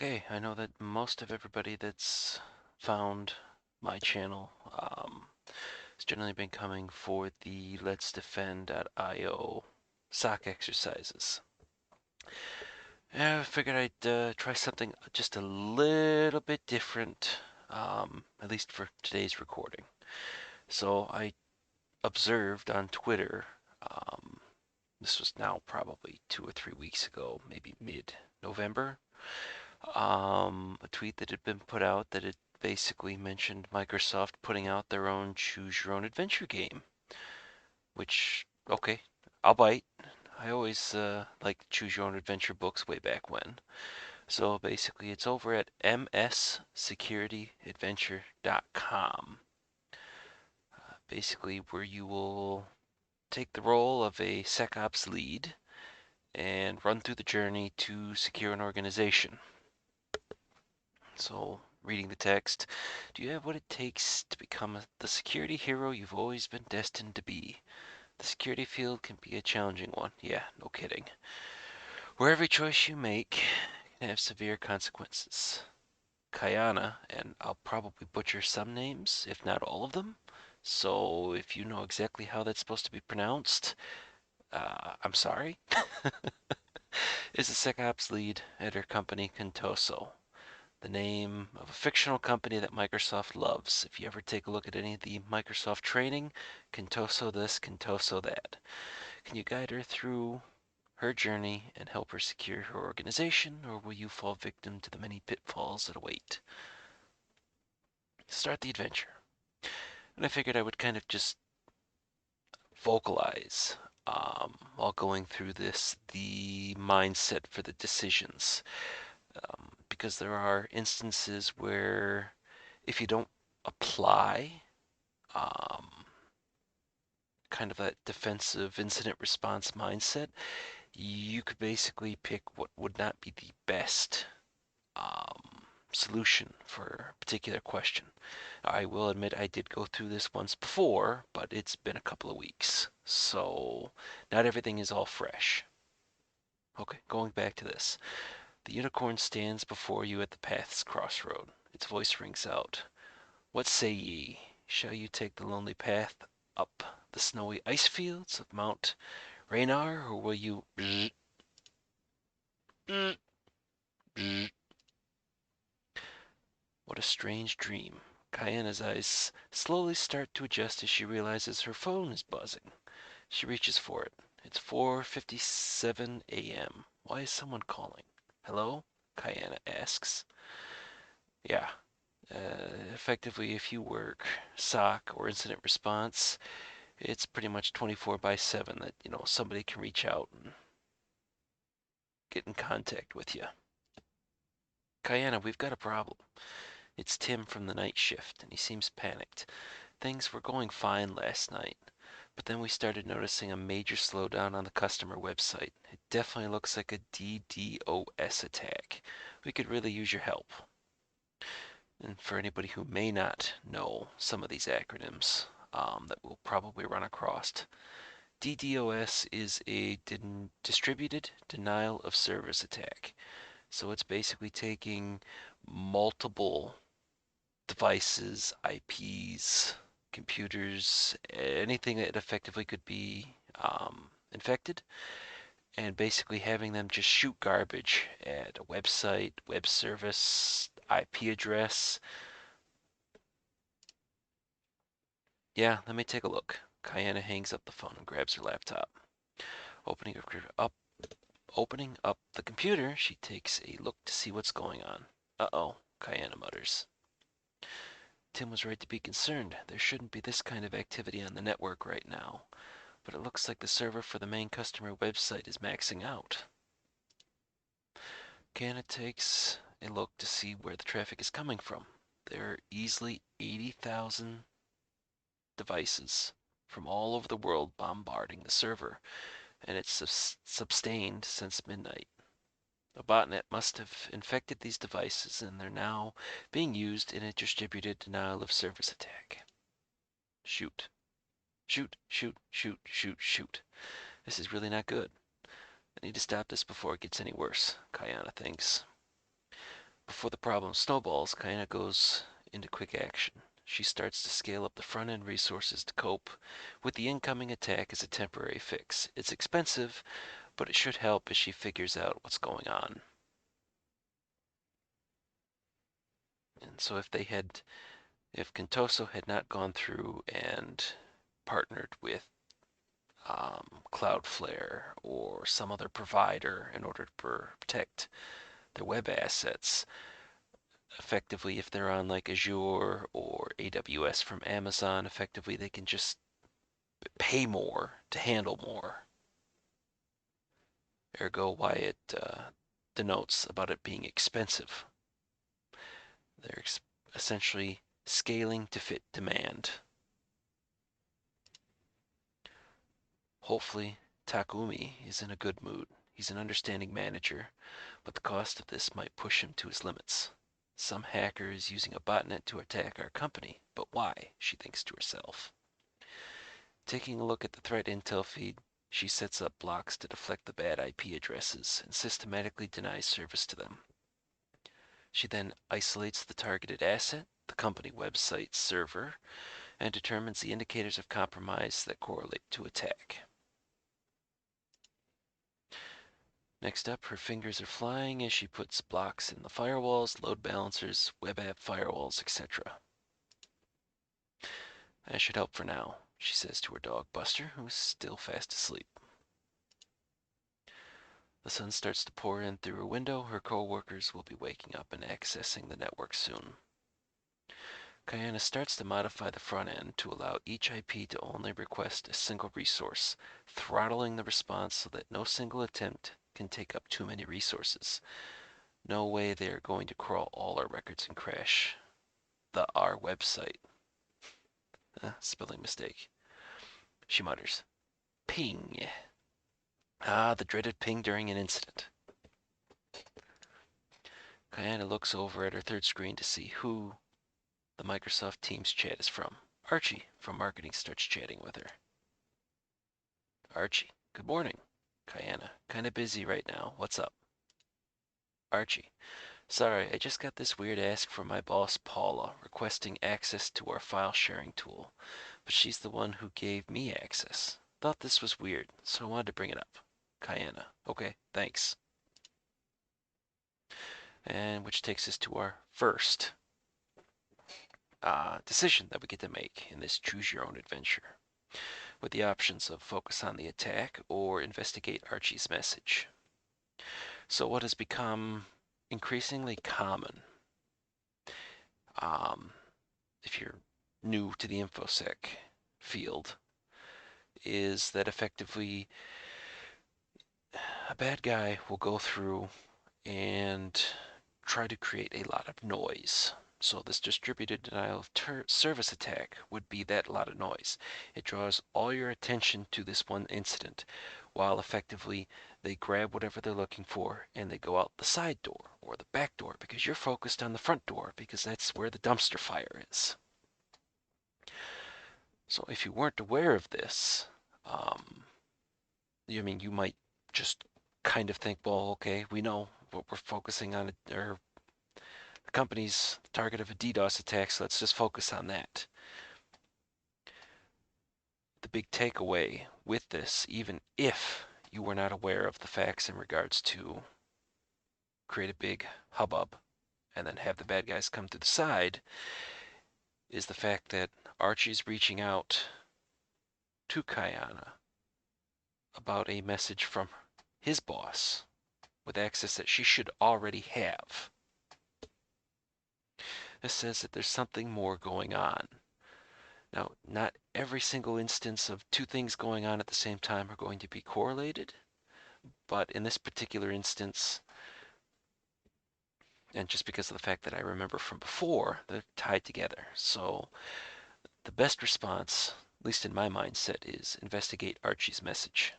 Okay, I know that most of everybody that's found my channel has generally been coming for the Let's Defend.io sock exercises. I figured I'd try something just a little bit different, at least for today's recording. So I observed on Twitter, um, this was now probably 2 or 3 weeks ago, maybe mid-November, a tweet that had been put out that had basically mentioned Microsoft putting out their own choose your own adventure game, which, okay, I'll bite. I always liked choose your own adventure books way back when. So basically, it's over at mssecurityadventure.com. Basically, where you will take the role of a SecOps lead and run through the journey to secure an organization. So, reading the text, do you have what it takes to become the security hero you've always been destined to be? The security field can be a challenging one. Yeah, no kidding. Where every choice you make can have severe consequences. Kayana, and I'll probably butcher some names, if not all of them. So if you know exactly how that's supposed to be pronounced, I'm sorry, is a SecOps lead at her company Contoso, the name of a fictional company that Microsoft loves. If you ever take a look at any of the Microsoft training, Contoso this, Contoso that. Can you guide her through her journey and help her secure her organization, or will you fall victim to the many pitfalls that await? Start the adventure. And I figured I would kind of just vocalize while going through this the mindset for the decisions. Because there are instances where if you don't apply kind of that defensive incident response mindset, you could basically pick what would not be the best solution for a particular question. I will admit I did go through this once before, but it's been a couple of weeks, so not everything is all fresh. Okay, going back to this. The unicorn stands before you at the path's crossroad. Its voice rings out. What say ye? Shall you take the lonely path up the snowy ice fields of Mount Rainier, or will you What a strange dream. Kayana's eyes slowly start to adjust as she realizes her phone is buzzing. She reaches for it. It's 4:57 a.m. Why is someone calling? Hello? Kayana asks. Yeah. Effectively, if you work SOC or incident response, it's pretty much 24 by 7 that, somebody can reach out and get in contact with you. Kayana, we've got a problem. It's Tim from the night shift, and he seems panicked. Things were going fine last night, but then we started noticing a major slowdown on the customer website. It definitely looks like a DDoS attack. We could really use your help. And for anybody who may not know some of these acronyms that we'll probably run across, DDoS is a distributed denial of service attack. So it's basically taking multiple devices, IPs, computers, anything that effectively could be infected, and basically having them just shoot garbage at a website, web service, IP address. Yeah, let me take a look. Kayana hangs up the phone and grabs her laptop. Opening up, opening up the computer, she takes a look to see what's going on. Uh-oh, Kayana mutters. Tim was right to be concerned. There shouldn't be this kind of activity on the network right now, but it looks like the server for the main customer website is maxing out. Kayana takes a look to see where the traffic is coming from. There are easily 80,000 devices from all over the world bombarding the server, and it's sustained since midnight. A botnet must have infected these devices, and they're now being used in a distributed denial of service attack. Shoot. Shoot, shoot, shoot, shoot, shoot. This is really not good. I need to stop this before it gets any worse, Kayana thinks. Before the problem snowballs, Kayana goes into quick action. She starts to scale up the front end resources to cope with the incoming attack as a temporary fix. It's expensive, but it should help as she figures out what's going on. And so if Contoso had not gone through and partnered with Cloudflare or some other provider in order to protect their web assets, effectively, if they're on like Azure or AWS from Amazon, effectively they can just pay more to handle more. Ergo, why it denotes about it being expensive. They're essentially scaling to fit demand. Hopefully, Takumi is in a good mood. He's an understanding manager, but the cost of this might push him to his limits. Some hacker is using a botnet to attack our company, but why? She thinks to herself. Taking a look at the threat intel feed, she sets up blocks to deflect the bad IP addresses and systematically denies service to them. She then isolates the targeted asset, the company website server, and determines the indicators of compromise that correlate to attack. Next up, her fingers are flying as she puts blocks in the firewalls, load balancers, web app firewalls, etc. That should help for now, she says to her dog Buster, who is still fast asleep. The sun starts to pour in through her window. Her co-workers will be waking up and accessing the network soon. Kayana starts to modify the front end to allow each IP to only request a single resource, throttling the response so that no single attempt can take up too many resources. No way they are going to crawl all our records and crash our website. Spelling mistake. She mutters, "Ping." Ah, the dreaded ping during an incident. Kayana looks over at her third screen to see who the Microsoft Teams chat is from. Archie from marketing starts chatting with her. Archie, good morning. Kayana, kinda busy right now. What's up? Archie, sorry, I just got this weird ask from my boss Paula requesting access to our file sharing tool, but she's the one who gave me access. Thought this was weird, so I wanted to bring it up. Kayana, okay, thanks. And which takes us to our first decision that we get to make in this choose your own adventure, with the options of focus on the attack or investigate Archie's message. So what has become increasingly common, if you're new to the InfoSec field, is that effectively a bad guy will go through and try to create a lot of noise. So this distributed denial of service attack would be that lot of noise. It draws all your attention to this one incident, while effectively they grab whatever they're looking for and they go out the side door or the back door because you're focused on the front door because that's where the dumpster fire is. So if you weren't aware of this, you might just kind of think, well, okay, we know what we're focusing on, or the company's the target of a DDoS attack, so let's just focus on that. The big takeaway with this, even if you were not aware of the facts in regards to create a big hubbub and then have the bad guys come to the side, is the fact that Archie's reaching out to Kayana about a message from his boss with access that she should already have. This says that there's something more going on. Now, not every single instance of two things going on at the same time are going to be correlated, but in this particular instance, and just because of the fact that I remember from before, they're tied together. So the best response, at least in my mindset, is investigate Archie's message.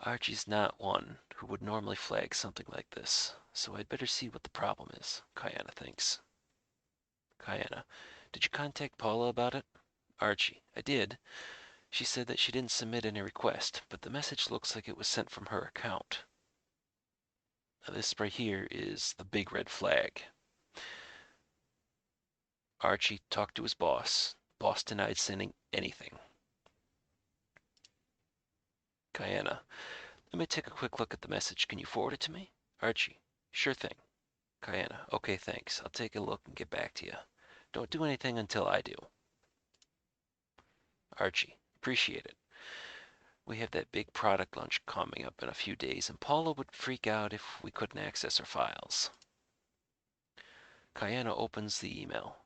Archie's not one who would normally flag something like this, so I'd better see what the problem is, Kayana thinks. Kayana, did you contact Paula about it? Archie, I did. She said that she didn't submit any request, but the message looks like it was sent from her account. This right here is the big red flag. Archie talked to his boss. Boss denied sending anything. Kayana, let me take a quick look at the message. Can you forward it to me? Archie, sure thing. Kayana, okay, thanks. I'll take a look and get back to you. Don't do anything until I do. Archie, appreciate it. We have that big product launch coming up in a few days, and Paula would freak out if we couldn't access her files. Kayana opens the email.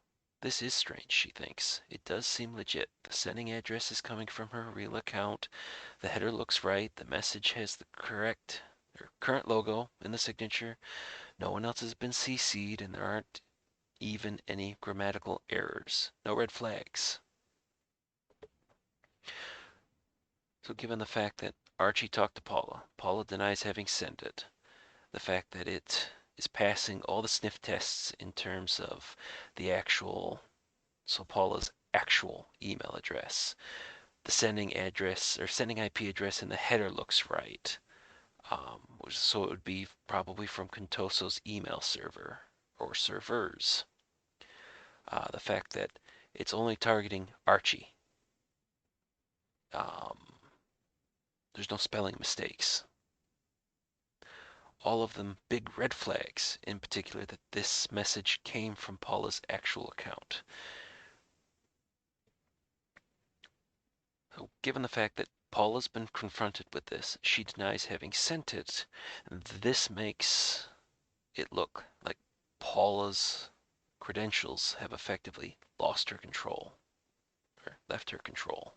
This is strange, she thinks. It does seem legit. The sending address is coming from her real account. The header looks right. The message has the current logo in the signature. No one else has been CC'd, and there aren't even any grammatical errors. No red flags. So given the fact that Archie talked to Paula, Paula denies having sent it, the fact that it is passing all the sniff tests in terms of the actual, so Paula's actual email address, the sending address or sending IP address in the header looks right. So it would be probably from Contoso's email server or servers. The fact that it's only targeting Archie. Um, there's no spelling mistakes. All of them big red flags, in particular that this message came from Paula's actual account. So given the fact that Paula's been confronted with this, she denies having sent it. This makes it look like Paula's credentials have effectively lost her control, or left her control.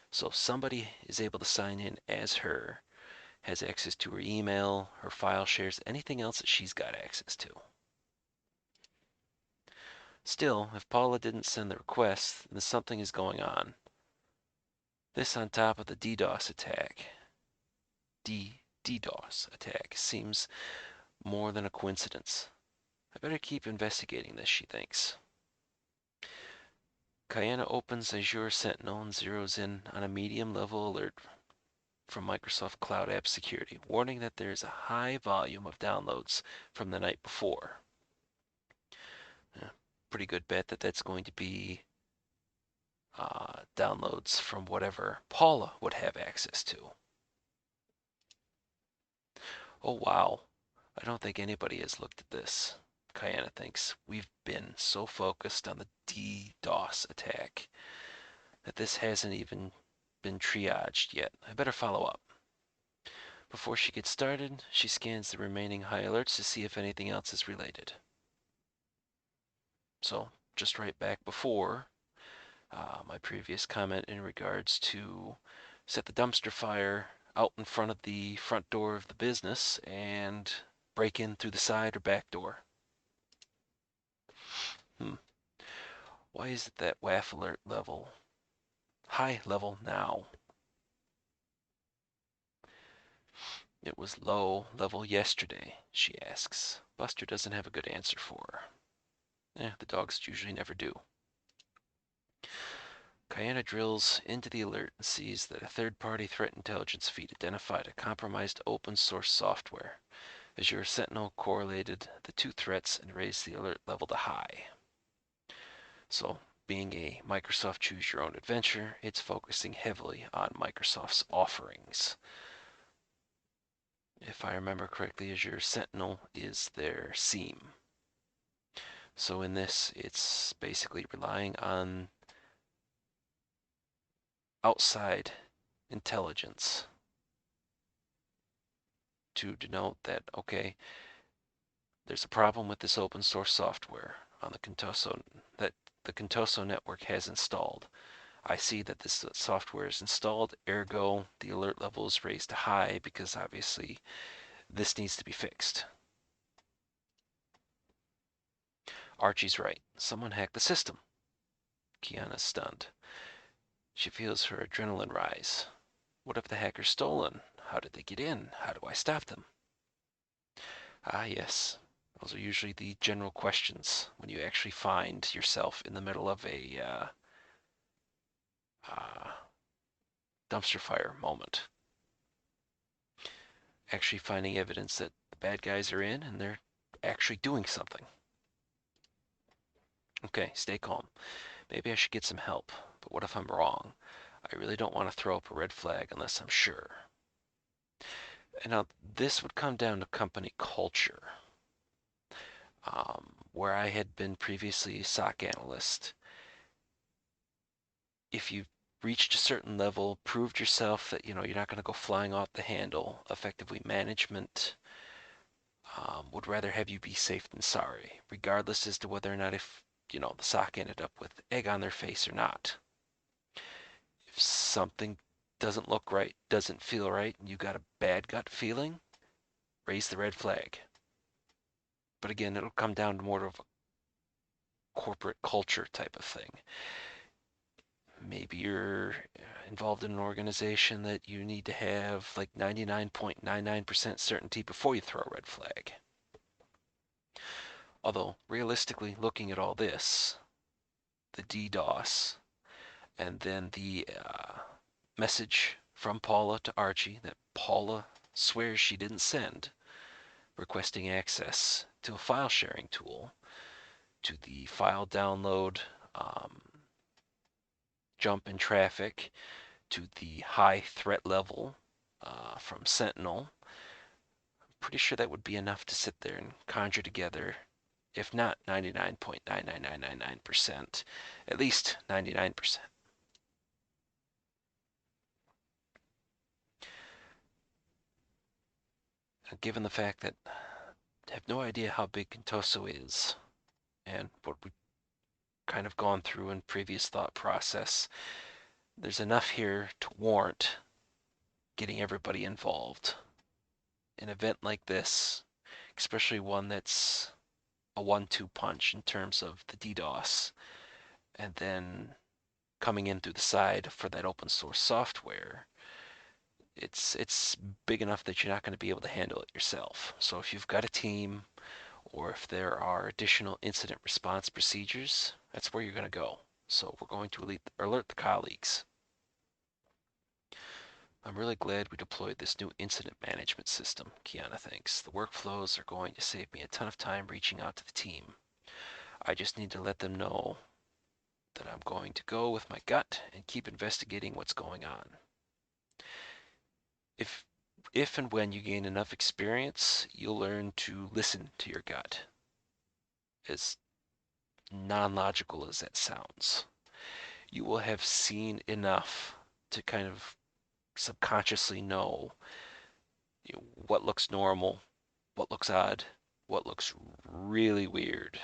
So somebody is able to sign in as her, has access to her email, her file shares, anything else that she's got access to. Still, if Paula didn't send the request, then something is going on. This on top of the DDoS attack. DDoS attack seems more than a coincidence. I better keep investigating this, she thinks. Kayana opens Azure Sentinel and zeroes in on a medium level alert from Microsoft Cloud App Security, warning that there is a high volume of downloads from the night before. Pretty good bet that that's going to be downloads from whatever Paula would have access to. Oh wow, I don't think anybody has looked at this. Kayana thinks we've been so focused on the DDoS attack that this hasn't even been triaged yet. I better follow up. Before she gets started, she scans the remaining high alerts to see if anything else is related. So, just right back before my previous comment in regards to set the dumpster fire out in front of the front door of the business and break in through the side or back door. Why is it that WAF alert level high level now? It was low level yesterday, she asks. Buster doesn't have a good answer for her. The dogs usually never do. Kayana drills into the alert and sees that a third-party threat intelligence feed identified a compromised open-source software. Azure Sentinel correlated the two threats and raised the alert level to high. So, being a Microsoft Choose Your Own Adventure, it's focusing heavily on Microsoft's offerings. If I remember correctly, Azure Sentinel is their SIEM. So in this, it's basically relying on outside intelligence to denote that, okay, there's a problem with this open source software on the Contoso that the Contoso network has installed. I see that this software is installed, ergo the alert level is raised to high because obviously this needs to be fixed. Archie's right. Someone hacked the system. Kiana's stunned. She feels her adrenaline rise. What if the hacker's stolen? How did they get in? How do I stop them? Ah, yes. Those are usually the general questions when you actually find yourself in the middle of a dumpster fire moment. Actually finding evidence that the The bad guys are in and they're actually doing something. Okay, stay calm. Maybe I should get some help, but what if I'm wrong? I really don't want to throw up a red flag unless I'm sure. And now this would come down to company culture. Where I had been previously a SOC analyst, if you reached a certain level, proved yourself that you're not going to go flying off the handle, effectively management would rather have you be safe than sorry, regardless as to whether or not if the SOC ended up with egg on their face or not. If something doesn't look right, doesn't feel right, and you got a bad gut feeling, raise the red flag. But again, it'll come down to more of a corporate culture type of thing. Maybe you're involved in an organization that you need to have like 99.99% certainty before you throw a red flag. Although, realistically, looking at all this, the DDoS, and then the message from Paula to Archie that Paula swears she didn't send, requesting access to a file sharing tool, to the file download jump in traffic, to the high threat level from Sentinel. I'm pretty sure that would be enough to sit there and conjure together, if not 99.99999%, at least 99%. Given the fact that I have no idea how big Contoso is and what we've kind of gone through in previous thought process, there's enough here to warrant getting everybody involved. An event like this, especially one that's a 1-2 punch in terms of the DDoS, and then coming in through the side for that open source software, it's big enough that you're not going to be able to handle it yourself. So if you've got a team, or if there are additional incident response procedures, that's where you're going to go. So we're going to alert the colleagues. I'm really glad we deployed this new incident management system, Kiana thinks. The workflows are going to save me a ton of time reaching out to the team. I just need to let them know that I'm going to go with my gut and keep investigating what's going on. If and when you gain enough experience, you'll learn to listen to your gut. As non-logical as that sounds, you will have seen enough to kind of subconsciously know, what looks normal, what looks odd, what looks really weird.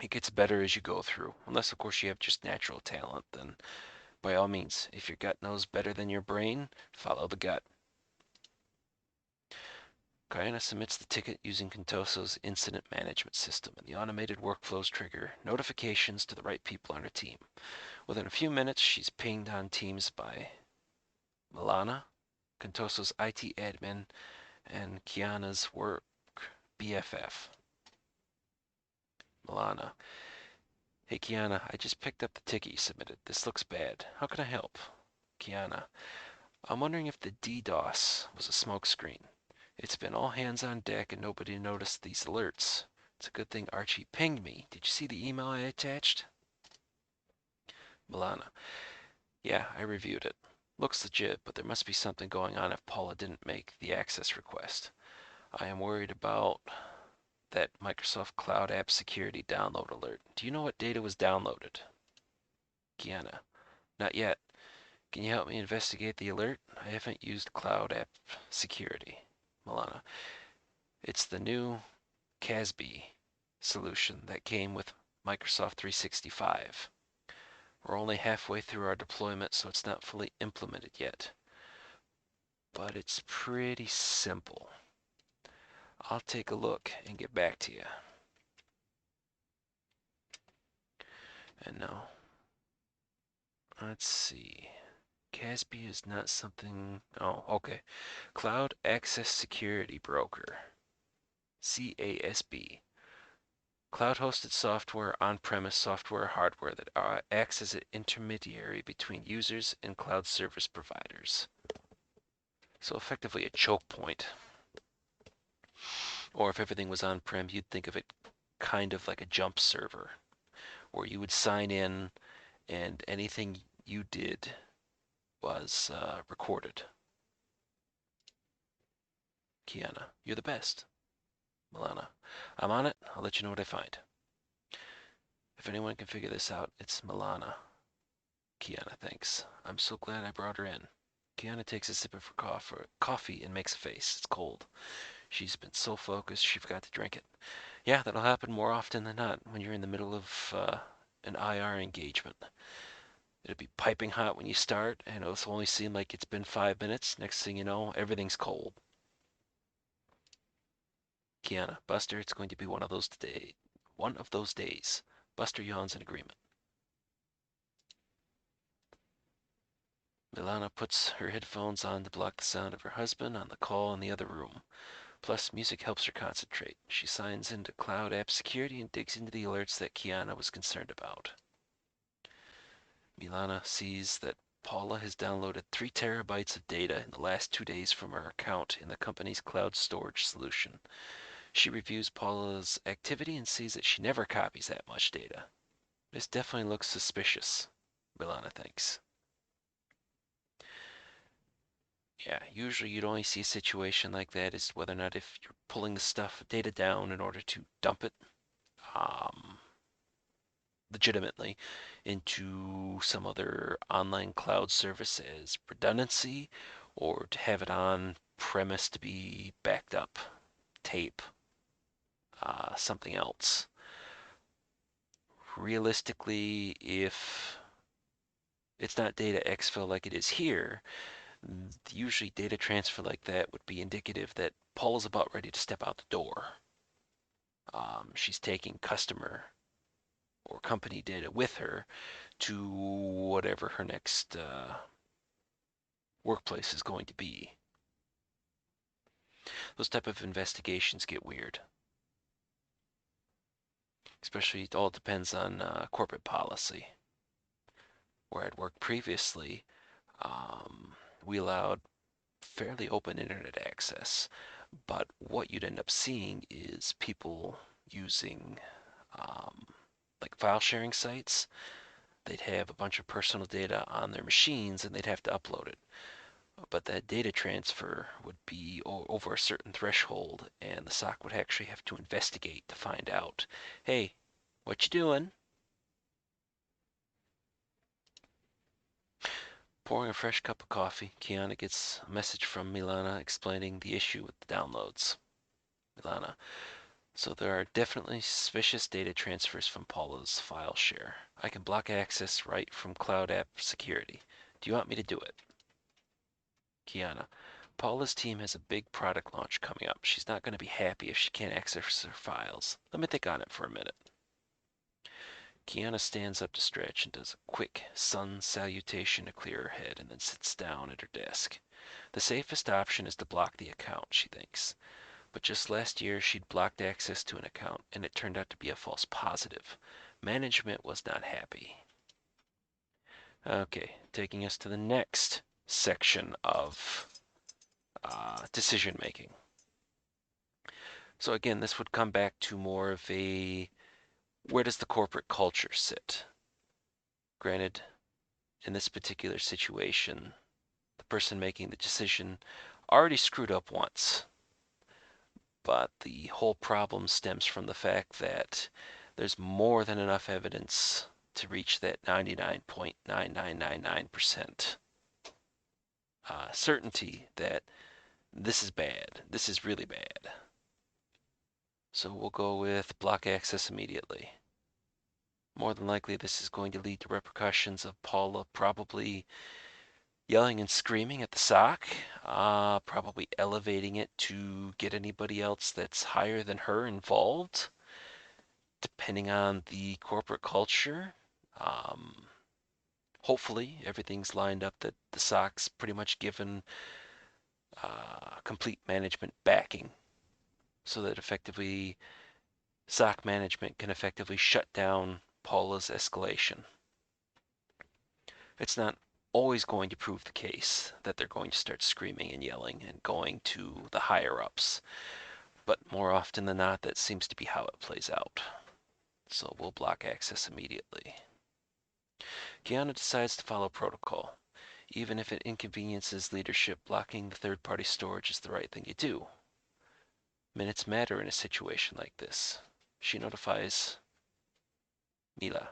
It gets better as you go through, unless of course you have just natural talent. Then by all means, if your gut knows better than your brain, follow the gut. Guyana submits the ticket using Contoso's incident management system, and the automated workflows trigger notifications to the right people on her team. Within a few minutes, she's pinged on Teams by Milana, Contoso's IT admin, and Kiana's work BFF. Milana. Hey Kiana, I just picked up the ticket you submitted. This looks bad. How can I help? Kiana. I'm wondering if the DDoS was a smokescreen. It's been all hands on deck and nobody noticed these alerts. It's a good thing Archie pinged me. Did you see the email I attached? Milana. Yeah, I reviewed it. Looks legit, but there must be something going on if Paula didn't make the access request. I am worried about that Microsoft Cloud App Security download alert. Do you know what data was downloaded? Kiana. Not yet. Can you help me investigate the alert? I haven't used Cloud App Security. Milana. It's the new CASB solution that came with Microsoft 365. We're only halfway through our deployment, so it's not fully implemented yet. But it's pretty simple. I'll take a look and get back to you. And now, let's see. CASB is not something. Oh, okay. Cloud Access Security Broker. CASB. Cloud-hosted software, on-premise software, hardware that acts as an intermediary between users and cloud service providers. So effectively a choke point. Or if everything was on-prem, you'd think of it kind of like a jump server, where you would sign in and anything you did was recorded. Kiana, you're the best. Milana, I'm on it. I'll let you know what I find. If anyone can figure this out, it's Milana. Kiana, thanks. I'm so glad I brought her in. Kiana takes a sip of her coffee and makes a face. It's cold. She's been so focused she forgot to drink it. Yeah, that'll happen more often than not when you're in the middle of an IR engagement. It'll be piping hot when you start, and it'll only seem like it's been 5 minutes. Next thing you know, everything's cold. Kiana, Buster, it's going to be one of those today. One of those days. Buster yawns in agreement. Milana puts her headphones on to block the sound of her husband on the call in the other room. Plus, music helps her concentrate. She signs into Cloud App Security and digs into the alerts that Kiana was concerned about. Milana sees that Paula has downloaded 3 terabytes of data in the last 2 days from her account in the company's cloud storage solution. She reviews Paula's activity and sees that she never copies that much data. This definitely looks suspicious, Milana thinks. Yeah, usually you'd only see a situation like that is whether or not if you're pulling the data down in order to dump it um, legitimately into some other online cloud service as redundancy or to have it on premise to be backed up, tape, something else. Realistically, if it's not data exfil like it is here, usually data transfer like that would be indicative that Paul is about ready to step out the door. She's taking customer or company data with her to whatever her next workplace is going to be. Those type of investigations get weird. Especially it all depends on corporate policy. Where I'd worked previously, we allowed fairly open internet access, but what you'd end up seeing is people using um, like file sharing sites. They'd have a bunch of personal data on their machines and they'd have to upload it. But that data transfer would be over a certain threshold, and the SOC would actually have to investigate to find out, hey, what you doing? Pouring a fresh cup of coffee, Kiana gets a message from Milana explaining the issue with the downloads. Milana, so there are definitely suspicious data transfers from Paula's file share. I can block access right from Cloud App Security. Do you want me to do it? Kiana, Paula's team has a big product launch coming up. She's not going to be happy if she can't access her files. Let me think on it for a minute. Kiana stands up to stretch and does a quick sun salutation to clear her head and then sits down at her desk. The safest option is to block the account, she thinks. But just last year she'd blocked access to an account and it turned out to be a false positive. Management was not happy. Okay, taking us to the next section of decision making. So again, this would come back to more of a where does the corporate culture sit? Granted, in this particular situation, the person making the decision already screwed up once. But the whole problem stems from the fact that there's more than enough evidence to reach that 99.9999% certainty that this is bad. This is really bad. So we'll go with block access immediately. More than likely, this is going to lead to repercussions of Paula probably yelling and screaming at the SOC, probably elevating it to get anybody else that's higher than her involved, depending on the corporate culture. Um, Hopefully, everything's lined up that the SOC's pretty much given complete management backing so that effectively SOC management can effectively shut down Paula's escalation. It's not always going to prove the case that they're going to start screaming and yelling and going to the higher ups. But more often than not, that seems to be how it plays out. So we'll block access immediately. Kiana decides to follow protocol. Even if it inconveniences leadership, blocking the third-party storage is the right thing to do. Minutes matter in a situation like this. She notifies Mila.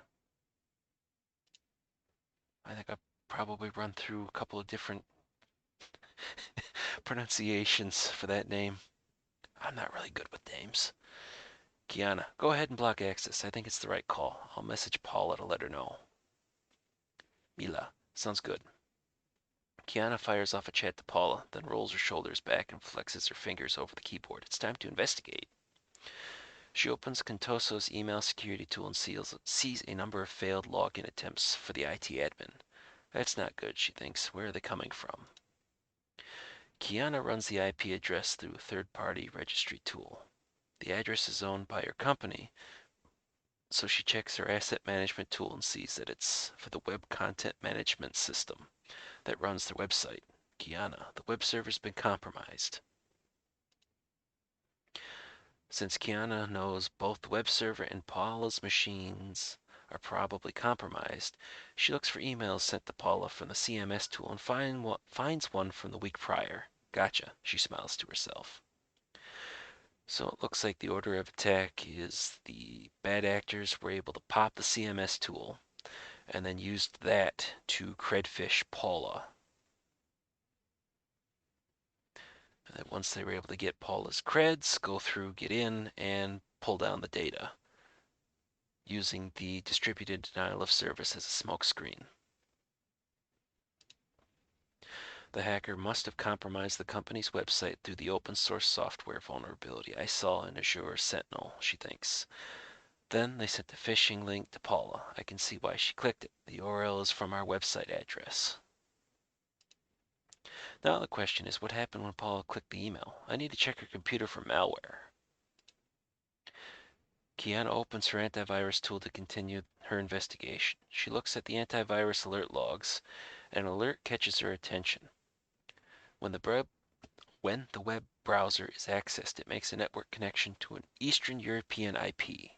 I think I'll probably run through a couple of different pronunciations for that name. I'm not really good with names. Kiana, go ahead and block access. I think it's the right call. I'll message Paula to let her know. Mila, sounds good. Kiana fires off a chat to Paula, then rolls her shoulders back and flexes her fingers over the keyboard. It's time to investigate. She opens Contoso's email security tool and sees a number of failed login attempts for the IT admin. That's not good, she thinks. Where are they coming from? Kiana runs the IP address through a third-party registry tool. The address is owned by her company, so she checks her asset management tool and sees that it's for the web content management system that runs their website. Kiana, the web server's been compromised. Since Kiana knows both the web server and Paula's machines are probably compromised, she looks for emails sent to Paula from the CMS tool and finds one from the week prior. Gotcha, she smiles to herself. So it looks like the order of attack is the bad actors were able to pop the CMS tool and then used that to credfish Paula. And then once they were able to get Paula's creds, go through, get in, and pull down the data using the distributed denial of service as a smokescreen. The hacker must have compromised the company's website through the open source software vulnerability I saw in Azure Sentinel, she thinks. Then they sent a phishing link to Paula. I can see why she clicked it. The URL is from our website address. Now the question is, what happened when Paula clicked the email? I need to check her computer for malware. Kiana opens her antivirus tool to continue her investigation. She looks at the antivirus alert logs. An alert catches her attention. When the web browser is accessed, it makes a network connection to an Eastern European IP.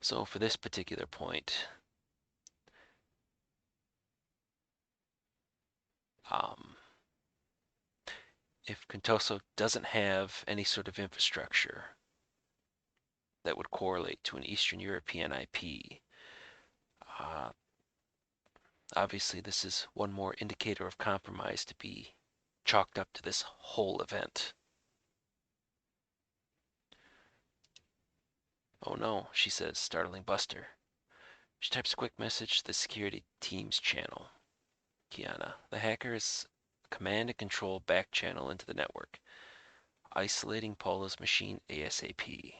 So for this particular point, if Contoso doesn't have any sort of infrastructure that would correlate to an Eastern European IP, obviously this is one more indicator of compromise to be chalked up to this whole event. Oh no, she says, startling Buster. She types a quick message to the security team's channel. Kiana, the hacker is command and control back channel into the network, isolating Paula's machine ASAP.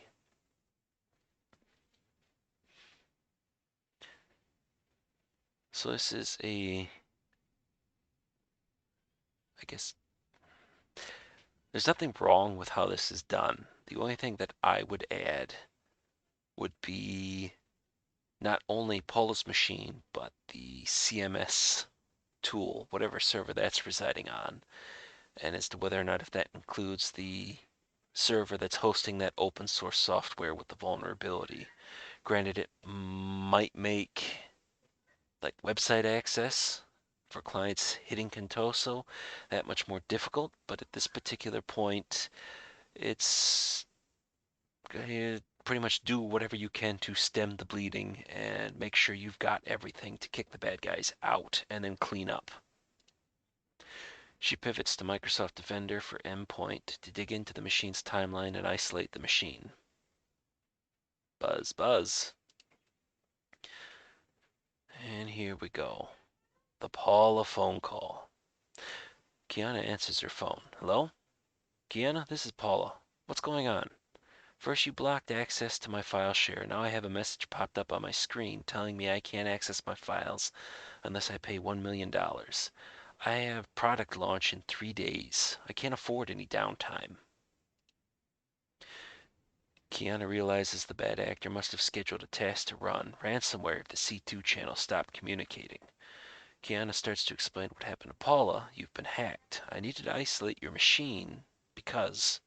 So this is I guess, there's nothing wrong with how this is done. The only thing that I would add would be not only Paula's machine, but the CMS tool, whatever server that's residing on, and as to whether or not if that includes the server that's hosting that open source software with the vulnerability. Granted, it might make like website access for clients hitting Contoso that much more difficult, but at this particular point, it's pretty much do whatever you can to stem the bleeding and make sure you've got everything to kick the bad guys out and then clean up. She pivots to Microsoft Defender for Endpoint to dig into the machine's timeline and isolate the machine. Buzz, buzz. And here we go. The Paula phone call. Kiana answers her phone. Hello? Kiana, this is Paula. What's going on? First you blocked access to my file share. Now I have a message popped up on my screen telling me I can't access my files unless I pay $1 million. I have product launch in 3 days. I can't afford any downtime. Kiana realizes the bad actor must have scheduled a task to run ransomware if the C2 channel stopped communicating. Kiana starts to explain what happened to Paula. You've been hacked. I needed to isolate your machine because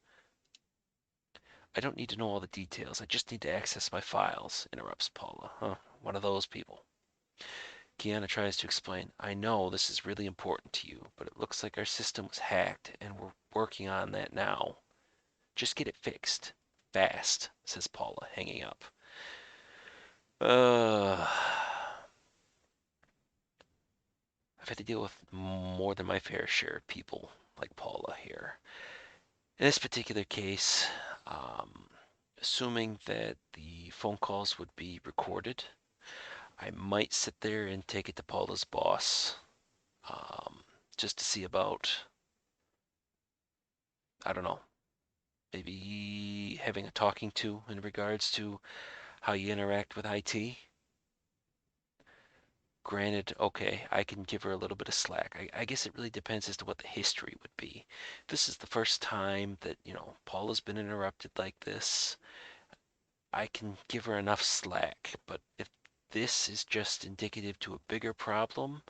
I don't need to know all the details. I just need to access my files, interrupts Paula. Huh, one of those people. Kiana tries to explain, I know this is really important to you, but it looks like our system was hacked and we're working on that now. Just get it fixed. Fast, says Paula, hanging up. I've had to deal with more than my fair share of people like Paula here. In this particular case, um, assuming that the phone calls would be recorded, I might sit there and take it to Paula's boss, um, just to see about, I don't know, maybe having a talking to in regards to how you interact with IT. Granted, okay, I can give her a little bit of slack. I guess it really depends as to what the history would be. This is the first time that, Paula's been interrupted like this. I can give her enough slack, but if this is just indicative to a bigger problem,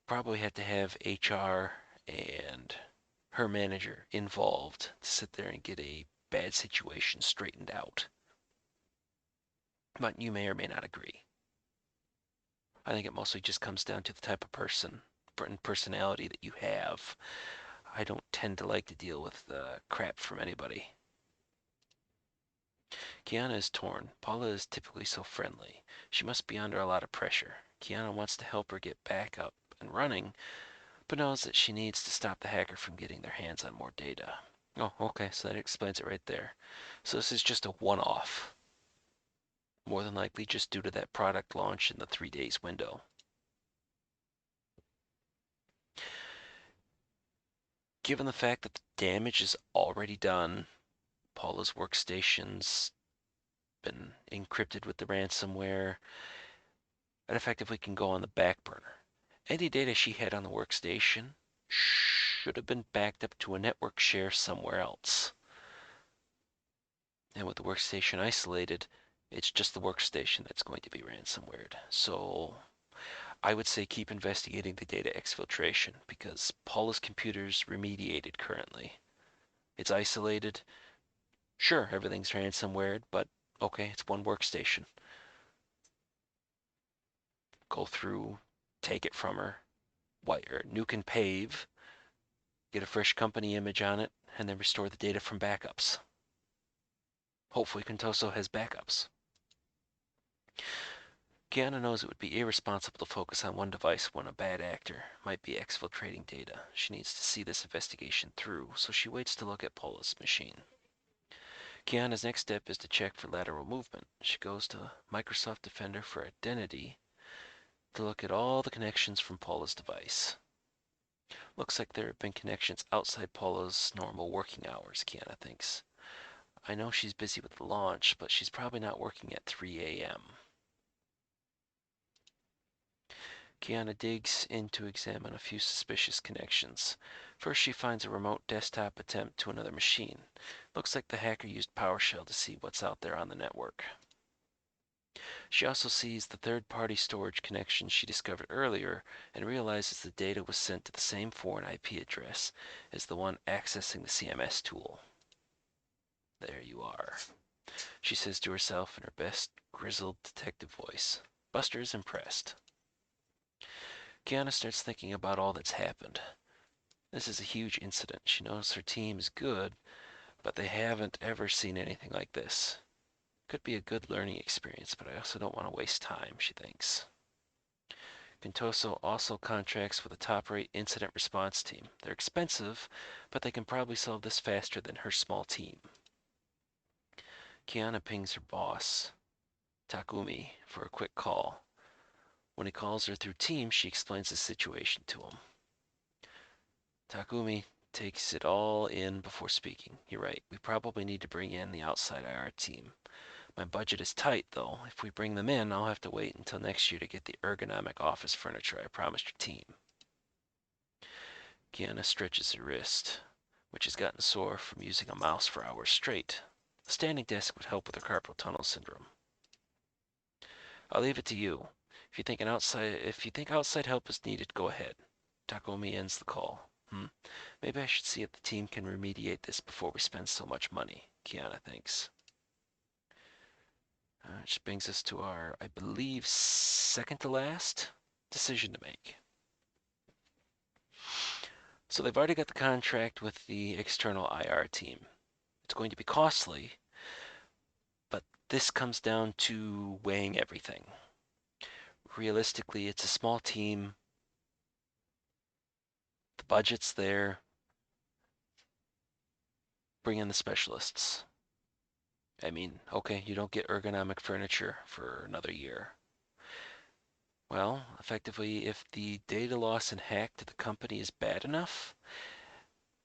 probably have to have HR and her manager involved to sit there and get a bad situation straightened out. But you may or may not agree. I think it mostly just comes down to the type of person and personality that you have. I don't tend to like to deal with crap from anybody. Kiana is torn. Paula is typically so friendly. She must be under a lot of pressure. Kiana wants to help her get back up and running, but knows that she needs to stop the hacker from getting their hands on more data. Oh, okay, so that explains it right there. So this is just a one-off. More than likely just due to that product launch in the 3 days window. Given the fact that the damage is already done, Paula's workstation's been encrypted with the ransomware, and effectively can go on the back burner. Any data she had on the workstation should have been backed up to a network share somewhere else. And with the workstation isolated, it's just the workstation that's going to be ransomwared. So I would say keep investigating the data exfiltration because Paula's computer's remediated currently. It's isolated. Sure, everything's ransomwared, but okay, it's one workstation. Go through, take it from her, wire, nuke and pave, get a fresh company image on it, and then restore the data from backups. Hopefully Contoso has backups. Kiana knows it would be irresponsible to focus on one device when a bad actor might be exfiltrating data. She needs to see this investigation through, so she waits to look at Paula's machine. Kiana's next step is to check for lateral movement. She goes to Microsoft Defender for Identity to look at all the connections from Paula's device. Looks like there have been connections outside Paula's normal working hours, Kiana thinks. I know she's busy with the launch, but she's probably not working at 3 a.m. Kiana digs in to examine a few suspicious connections. First, she finds a remote desktop attempt to another machine. Looks like the hacker used PowerShell to see what's out there on the network. She also sees the third-party storage connection she discovered earlier and realizes the data was sent to the same foreign IP address as the one accessing the CMS tool. There you are, she says to herself in her best grizzled detective voice. Buster is impressed. Kiana starts thinking about all that's happened. This is a huge incident. She knows her team is good, but they haven't ever seen anything like this. Could be a good learning experience, but I also don't want to waste time, she thinks. Contoso also contracts with a top-rate incident response team. They're expensive, but they can probably solve this faster than her small team. Kiana pings her boss, Takumi, for a quick call. When he calls her through Teams, she explains the situation to him. Takumi takes it all in before speaking. You're right, we probably need to bring in the outside IR team. My budget is tight, though. If we bring them in, I'll have to wait until next year to get the ergonomic office furniture I promised your team. Kiana stretches her wrist, which has gotten sore from using a mouse for hours straight. A standing desk would help with her carpal tunnel syndrome. I'll leave it to you. If you think outside help is needed, go ahead. Takumi ends the call. Maybe I should see if the team can remediate this before we spend so much money, Kiana thinks. Which brings us to our, I believe, second to last decision to make. So they've already got the contract with the external IR team. It's going to be costly, but this comes down to weighing everything. Realistically, it's a small team. The budget's there. Bring in the specialists. I mean, okay, you don't get ergonomic furniture for another year. Well, effectively, if the data loss and hack to the company is bad enough,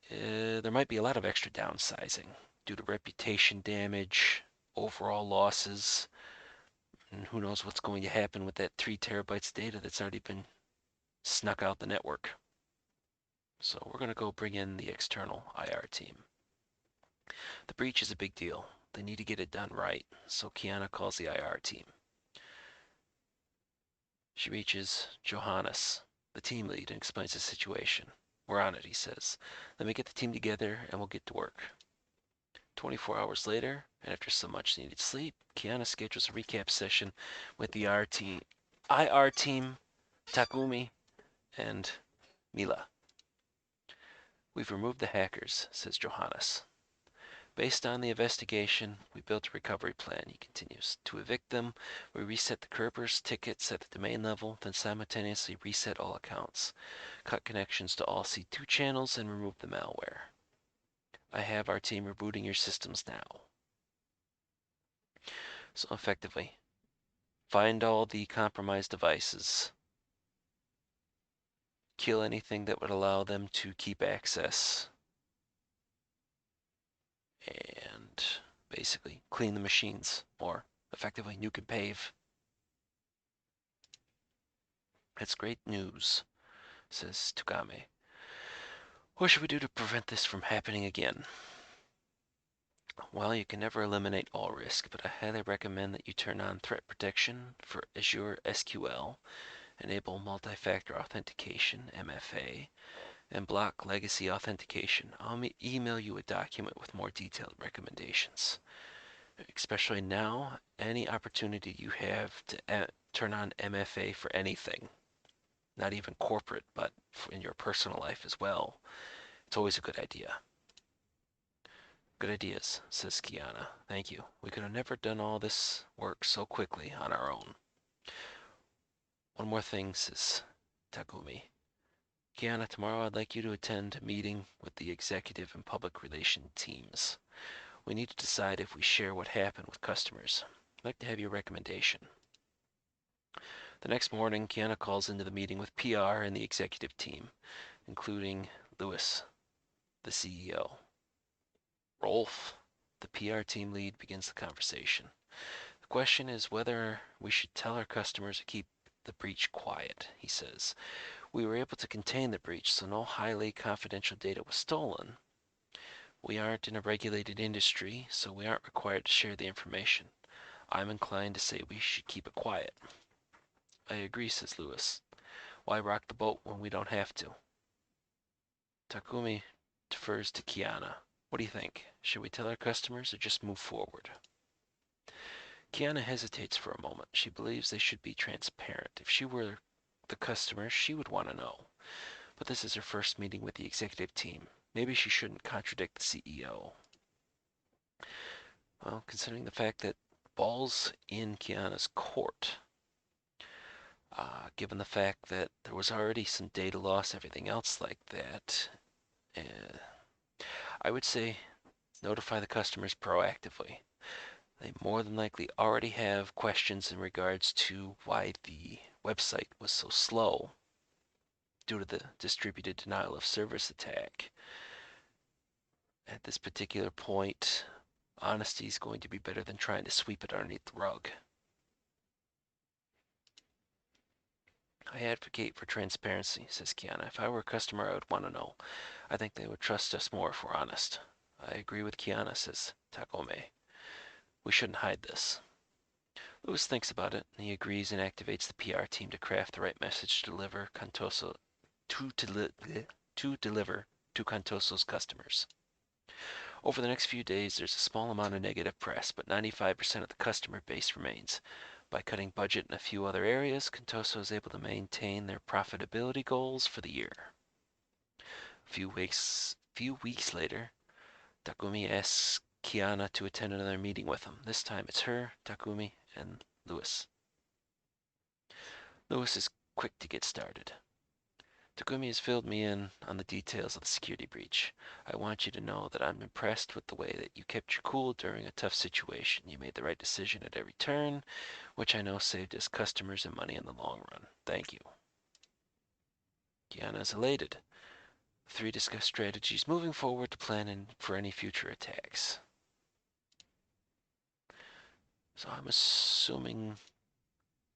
there might be a lot of extra downsizing due to reputation damage, overall losses, and who knows what's going to happen with that 3 terabytes of data that's already been snuck out the network. So we're going to go bring in the external IR team. The breach is a big deal. They need to get it done right, so Kiana calls the IR team. She reaches Johannes, the team lead, and explains the situation. We're on it, he says. Let me get the team together and we'll get to work. 24 hours later, and after some much needed sleep, Kiana schedules a recap session with the IR team, Takumi, and Mila. We've removed the hackers, says Johannes. Based on the investigation, we built a recovery plan, he continues. To evict them, we reset the Kerber's tickets at the domain level, then simultaneously reset all accounts, cut connections to all C2 channels, and remove the malware. I have our team rebooting your systems now. So effectively, find all the compromised devices, kill anything that would allow them to keep access, and basically clean the machines, or effectively nuke and pave. That's great news, says Tugame. What should we do to prevent this from happening again? Well, you can never eliminate all risk, but I highly recommend that you turn on threat protection for Azure SQL, enable multi-factor authentication, MFA, and block legacy authentication. I'll email you a document with more detailed recommendations. Especially now, any opportunity you have to turn on MFA for anything, not even corporate, but in your personal life as well, it's always a good idea. Good ideas, says Kiana. Thank you. We could have never done all this work so quickly on our own. One more thing, says Takumi. Kiana, tomorrow I'd like you to attend a meeting with the executive and public relation teams. We need to decide if we share what happened with customers. I'd like to have your recommendation. The next morning, Kiana calls into the meeting with PR and the executive team, including Lewis, the CEO. Rolf, the PR team lead, begins the conversation. The question is whether we should tell our customers to keep the breach quiet, he says. We were able to contain the breach, so no highly confidential data was stolen. We aren't in a regulated industry, so we aren't required to share the information. I'm inclined to say we should keep it quiet. I agree, says Lewis. Why rock the boat when we don't have to? Takumi defers to Kiana. What do you think? Should we tell our customers or just move forward? Kiana hesitates for a moment. She believes they should be transparent. If she were the customer, she would want to know. But this is her first meeting with the executive team. Maybe she shouldn't contradict the CEO. Well, considering the fact that ball's in Kiana's court, given the fact that there was already some data loss, everything else like that, I would say notify the customers proactively. They more than likely already have questions in regards to why the website was so slow due to the distributed denial of service attack. At this particular point, honesty is going to be better than trying to sweep it underneath the rug. I advocate for transparency, says Kiana. If I were a customer, I would want to know. I think they would trust us more if we're honest. I agree with Kiana, says Takome. We shouldn't hide this. Lewis thinks about it, and he agrees and activates the PR team to craft the right message to deliver Contoso to deliver to Contoso's customers. Over the next few days, there's a small amount of negative press, but 95% of the customer base remains. By cutting budget in a few other areas, Contoso is able to maintain their profitability goals for the year. A few weeks later, Takumi asks Kiana to attend another meeting with him. This time it's her, Takumi, and Lewis. Lewis is quick to get started. Takumi has filled me in on the details of the security breach. I want you to know that I'm impressed with the way that you kept your cool during a tough situation. You made the right decision at every turn, which I know saved us customers and money in the long run. Thank you. Kiana is elated. The three discuss strategies moving forward to plan for any future attacks. So I'm assuming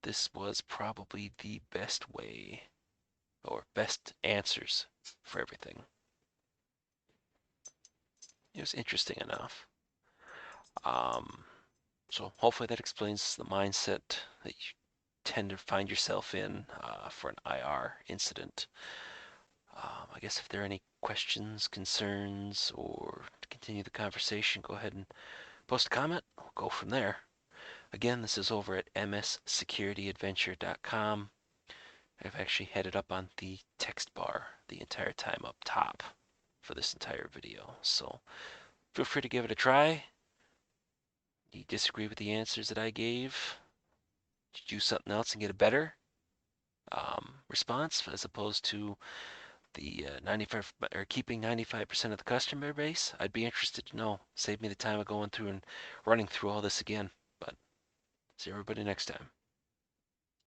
this was probably the best way or best answers for everything. It was interesting enough. So hopefully that explains the mindset that you tend to find yourself in for an IR incident. I guess if there are any questions, concerns, or to continue the conversation, go ahead and post a comment. We'll go from there. Again, this is over at mssecurityadventure.com. I've actually had it up on the text bar the entire time up top for this entire video. So feel free to give it a try. You disagree with the answers that I gave? Did you do something else and get a better response as opposed to the 95 or keeping 95% of the customer base? I'd be interested to know. Save me the time of going through and running through all this again. But see everybody next time.